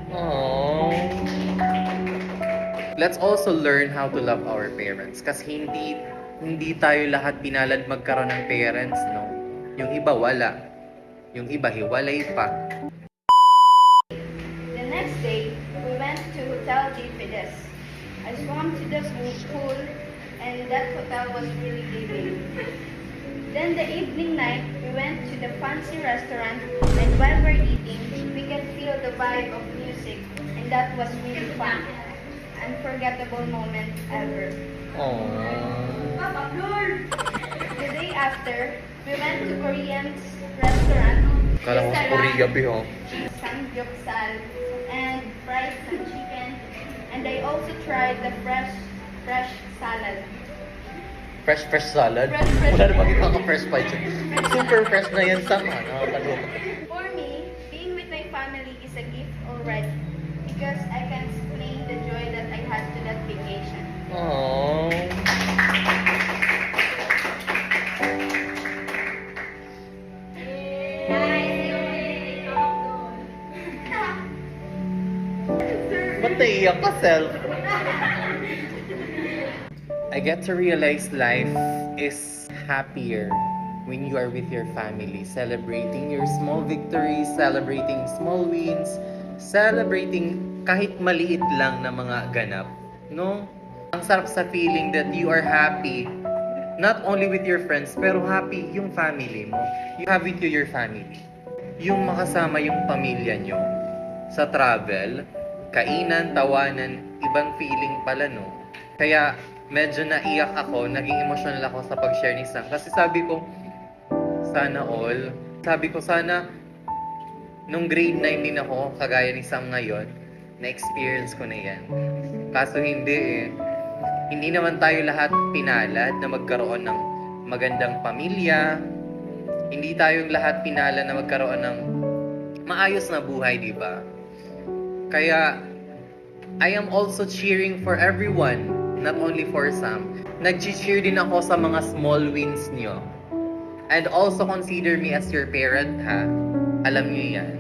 Aww. Let's also learn how to love our parents. Kasi hindi tayo lahat pinalad magkaroon ng parents, no? Yung iba wala. Yung iba hiwalay pa. The next day, we went to Hotel de Fides. I swam to the swimming pool, and that hotel was really giving. Then the evening night, we went to the fancy restaurant, and while we're eating, we could feel the vibe of music, and that was really fun. Unforgettable moment ever. Aww. The day after, we went to Korean's restaurant. Kala ko sa Korea, Biho. Samgyeopsal and fried some chicken, and I also tried the fresh salad. Fresh salad? Fresh. Wala na makita ka fresh pa dyan. Super fresh na yan sa nakakaloka. For me, being with my family is a gift already because I can explain the joy that I had to that vacation. Aww. Ba't naiyak ka, self? I get to realize life is happier when you are with your family, celebrating your small victories, celebrating small wins, celebrating kahit maliit lang na mga ganap, no? Ang sarap sa feeling that you are happy, not only with your friends, pero happy yung family mo. You have it to your family. Yung makasama yung pamilya nyo sa travel, kainan, tawanan, ibang feeling pala, no? Kaya medyo naiyak ako, naging emotional ako sa pag-share ni Sam. Kasi sabi ko, sana all. Sabi ko, sana nung grade 9 din ako, kagaya ni Sam ngayon, na-experience ko na yan. Kaso hindi eh. Hindi naman tayo lahat pinalad na magkaroon ng magandang pamilya. Hindi tayong lahat pinalad na magkaroon ng maayos na buhay, di ba? Kaya, I am also cheering for everyone, not only for Sam. Nag-cheer din ako sa mga small wins nyo. And also consider me as your parent, ha? Alam nyo yan.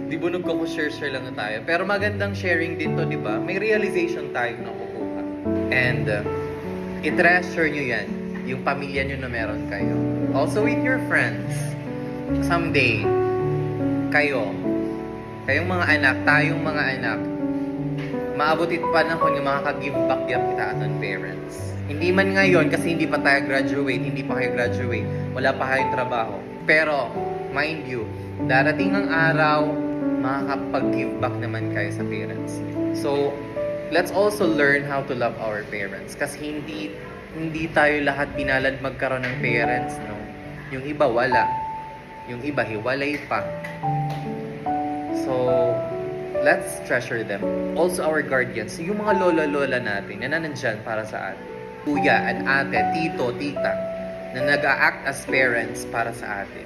Di bunog ko share lang na tayo. Pero magandang sharing din to, di ba? May realization tayo na kukuha. And, i-treasure nyo yan. Yung pamilya nyo na meron kayo. Also with your friends. Someday, kayong mga anak, tayong mga anak, maabutit pa na kung yung makaka-give back kita aton parents. Hindi man ngayon kasi hindi pa tayo graduate, hindi pa kayo graduate, wala pa kayong trabaho. Pero, mind you, darating ang araw, makakapag-give back naman kayo sa parents. So, let's also learn how to love our parents. Kasi hindi tayo lahat pinalad magkaroon ng parents, no? Yung iba wala. Yung iba hiwalay pa. So, let's treasure them. Also our guardians, yung mga lola-lola natin na nandyan para sa atin. Kuya and ate, tito, tita, na nag-a-act as parents para sa atin.